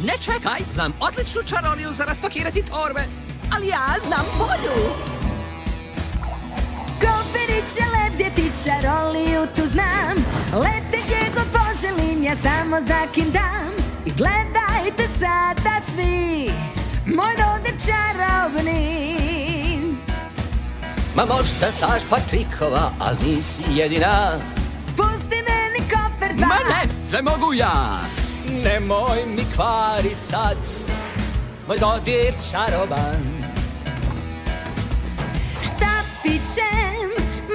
Ne čekaj, znam odličnu čaroliju za raspakirati torbe. Ali ja znam bolju. Koferiće lebdjeti, čaroliju tu znam. Lete gdje god poželim, ja samo znak im dam. I gledajte sada svi, moj dodir čarobni. Ma možda znaš par trikova, al nisi jedina. Pusti meni kofer dva. Ma ne, sve mogu ja. Nemoj mi kvarit sad moj dodir čaroban. Štapićem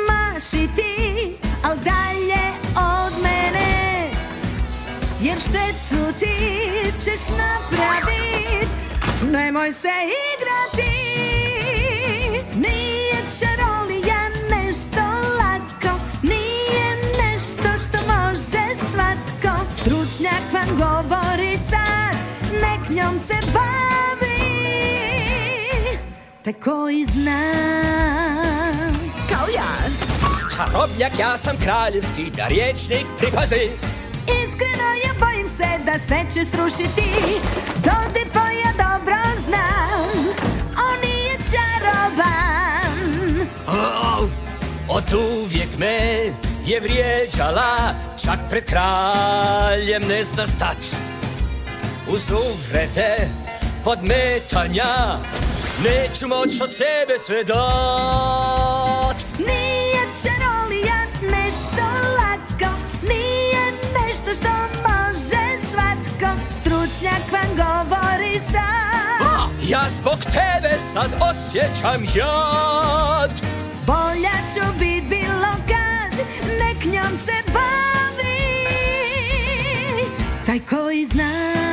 maši ti, al dalje od mene, jer štetu ti ćeš napravit. Nemoj se igrati. Nije čarolija nešto lako, nije nešto što može svatko. Stručnjak vam govori sad, nek njom se bavi taj koji zna. Kao ja. Čarobnjak, ja sam kraljevski, da riječnik pripazi. Iskreno ja bojim se da sve će srušiti. Dodir tvoj ja dobro znam, on nije čaroban. Od uvijek me je vrijeđala, čak pred kraljem ne zna stat. Uz uvrede, podmetanja, neću moć od sebe sve dat. Nije čarolija nešto lako, nije nešto što može svatko. Stručnjak vam govori sad. Ja zbog tebe sad osjećam jad. Bolja ću bit bilo kad, nek njom se bavi taj koji zna.